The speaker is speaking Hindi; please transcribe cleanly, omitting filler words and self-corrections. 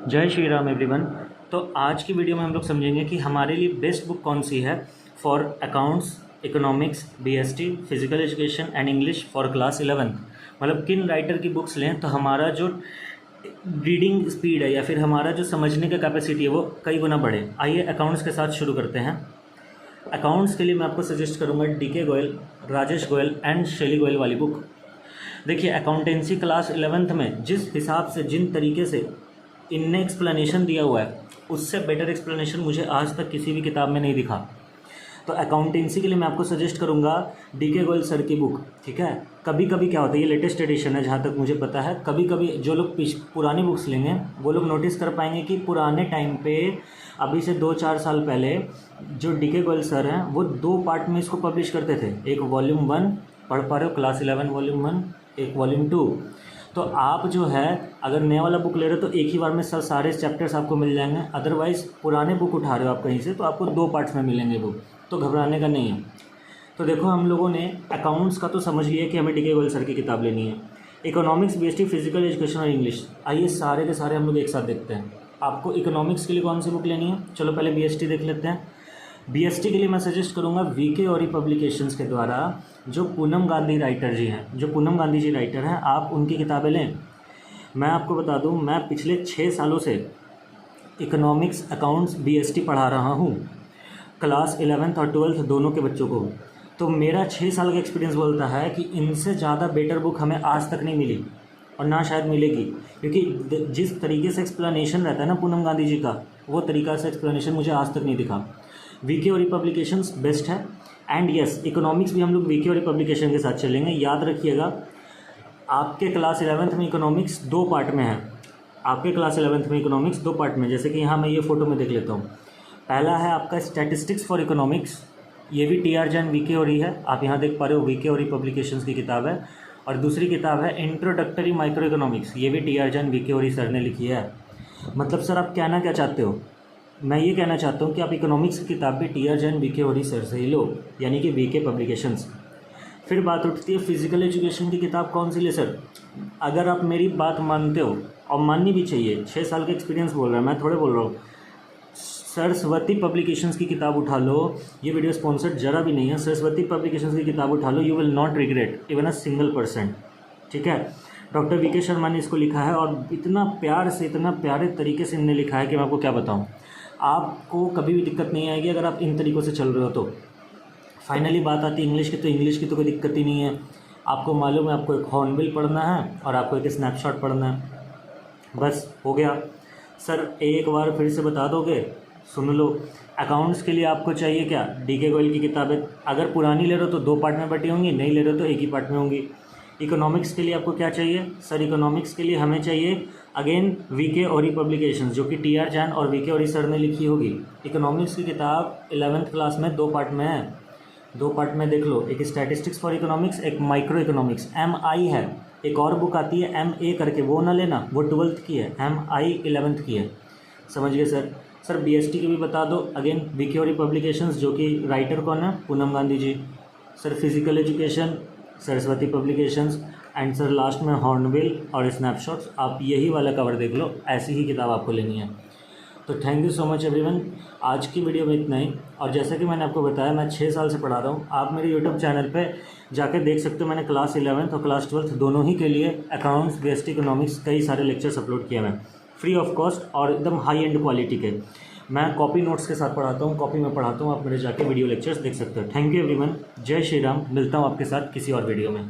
जय श्री राम एवरीवन। तो आज की वीडियो में हम लोग समझेंगे कि हमारे लिए बेस्ट बुक कौन सी है for accounts, economics, BST, physical education and English for class 11। मतलब किन राइटर की बुक्स लें तो हमारा जो रीडिंग स्पीड है या फिर हमारा जो समझने का कैपेसिटी है वो कई गुना बढ़े। आइए अकाउंट्स के साथ शुरू करते हैं। अकाउंट्स के लिए मैं आपको सजेस्ट करूँगा DK गोयल, राजेश गोयल एंड शैली गोयल वाली बुक। देखिए, अकाउंटेंसी क्लास 11th में जिस हिसाब से जिन तरीके से इनने एक्सप्लेनेशन दिया हुआ है उससे बेटर एक्सप्लेनेशन मुझे आज तक किसी भी किताब में नहीं दिखा। तो अकाउंटेंसी के लिए मैं आपको सजेस्ट करूंगा DK गोयल सर की बुक। ठीक है, कभी कभी क्या होता है, ये लेटेस्ट एडिशन है जहाँ तक मुझे पता है, कभी कभी जो लोग पुरानी बुक्स लेंगे वो लोग नोटिस कर पाएंगे कि पुराने टाइम पे अभी से 2-4 साल पहले जो DK गोयल सर हैं वो 2 पार्ट में इसको पब्लिश करते थे। एक वॉल्यूम 1 पढ़ पा रहे हो, क्लास 11 वॉल्यूम 1, एक वॉल्यूम 2। तो आप जो है अगर नया वाला बुक ले रहे हो तो एक ही बार में सारे चैप्टर्स आपको मिल जाएंगे। अदरवाइज़ पुराने बुक उठा रहे हो आप कहीं से तो आपको 2 पार्ट्स में मिलेंगे बुक, तो घबराने का नहीं है। तो देखो, हम लोगों ने अकाउंट्स का तो समझ लिया कि हमें DK गोयल सर की किताब लेनी है। इकोनॉमिक्स, BST, फिजिकल एजुकेशन और इंग्लिश, आइए सारे के सारे हम लोग एक साथ देखते हैं। आपको इकोनॉमिक्स के लिए कौन सी बुक लेनी है? चलो पहले BST देख लेते हैं। BST के लिए मैं सजेस्ट करूँगा VK और पब्लिकेशंस के द्वारा जो पूनम गांधी राइटर जी हैं, जो पूनम गांधी जी राइटर हैं, आप उनकी किताबें लें। मैं आपको बता दूं, मैं पिछले 6 सालों से इकोनॉमिक्स, अकाउंट्स, BST पढ़ा रहा हूं, क्लास 11th और 12th दोनों के बच्चों को। तो मेरा 6 साल का एक्सपीरियंस बोलता है कि इनसे ज़्यादा बेटर बुक हमें आज तक नहीं मिली और ना शायद मिलेगी, क्योंकि जिस तरीके से एक्सप्लेनेशन रहता है ना पूनम गांधी जी का, वो तरीका से एक्सप्लेनेशन मुझे आज तक नहीं दिखा। VK और पब्लिकेशंस बेस्ट है। एंड यस, इकोनॉमिक्स भी हम लोग VK और पब्लिकेशन के साथ चलेंगे। याद रखिएगा, आपके क्लास 11th में इकोनॉमिक्स 2 पार्ट में है। आपके क्लास 11th में इकोनॉमिक्स 2 पार्ट में, जैसे कि यहाँ मैं ये फ़ोटो में देख लेता हूँ। पहला है आपका स्टैटिस्टिक्स फॉर इकोनॉमिक्स, ये भी TR जैन VK और है, आप यहाँ देख पा रहे हो, VK और पब्लिकेशंस की किताब है। और दूसरी किताब है इंट्रोडक्टरी माइक्रो इकोनॉमिक्स, ये भी TR जैन VK और सर ने लिखी है। मतलब सर आप कहना क्या चाहते हो? मैं ये कहना चाहता हूँ कि आप इकोनॉमिक्स की किताब भी TR जैन VK और सर से ही लो, यानी कि VK पब्लिकेशंस। फिर बात उठती है फिजिकल एजुकेशन की किताब कौन सी ले सर? अगर आप मेरी बात मानते हो, और माननी भी चाहिए, 6 साल का एक्सपीरियंस बोल रहा है, मैं थोड़े बोल रहा हूँ, सरस्वती पब्लिकेशंस की किताब उठा लो। ये वीडियो स्पॉन्सर्ड जरा भी नहीं है। सरस्वती पब्लिकेशंस की किताब उठा लो, you will not regret even a single %। ठीक है, डॉक्टर VK शर्मा ने इसको लिखा है और इतना प्यार से, इतना प्यारे तरीके से इन्होंने लिखा है कि मैं आपको क्या बताऊँ। आपको कभी भी दिक्कत नहीं आएगी अगर आप इन तरीक़ों से चल रहे हो तो। फाइनली बात आती है इंग्लिश की, तो इंग्लिश की तो कोई दिक्कत ही नहीं है। आपको मालूम है, आपको एक हॉर्नबिल पढ़ना है और आपको एक स्नैपशॉट पढ़ना है, बस हो गया। सर एक बार फिर से बता दोगे? सुन लो। अकाउंट्स के लिए आपको चाहिए क्या? DK गोयल की किताबें। अगर पुरानी ले रहे हो तो 2 पार्ट में बटी होंगी, नहीं ले रहे हो तो एक ही पार्ट में होंगी। इकोनॉमिक्स के लिए आपको क्या चाहिए? सर इकोनॉमिक्स के लिए हमें चाहिए अगेन VK और पब्लिकेशंस, जो कि TR जैन और VK और सर ने लिखी होगी। इकोनॉमिक्स की किताब 11th क्लास में 2 पार्ट में है, 2 पार्ट में देख लो। एक स्टैटिस्टिक्स फॉर इकोनॉमिक्स, एक माइक्रो इकोनॉमिक्स, MI है। एक और बुक आती है MA करके, वो ना लेना, वो 12th की है, MI 11th की है। समझ गए सर? सर BST की भी बता दो, अगेन VK और पब्लिकेशंस, जो कि राइटर कौन है? Poonam Gandhi ji. Sir physical education, Saraswati publications, and sir last में हॉर्नबिल और स्नैपशॉट्स। आप यही वाला कवर देख लो, ऐसी ही किताब आपको लेनी है। तो thank you so much everyone. आज की वीडियो में इतना ही। और जैसा कि मैंने आपको बताया, मैं 6 साल से पढ़ा रहा हूँ। आप मेरे यूट्यूब चैनल पे जाके देख सकते हो, मैंने क्लास 11th और क्लास 12th दोनों ही के लिए अकाउंट्स, BST, इकोनॉमिक्स कई सारे लेक्चर्स अपलोड किए मैं, फ्री ऑफ कॉस्ट और एकदम हाई एंड क्वालिटी के। मैं कॉपी नोट्स के साथ पढ़ाता हूँ, कॉपी में पढ़ाता हूँ। आप मेरे जाके वीडियो लेक्चर्स देख सकते हो। Thank you everyone. जय श्री राम। मिलता हूँ आपके साथ किसी और वीडियो में।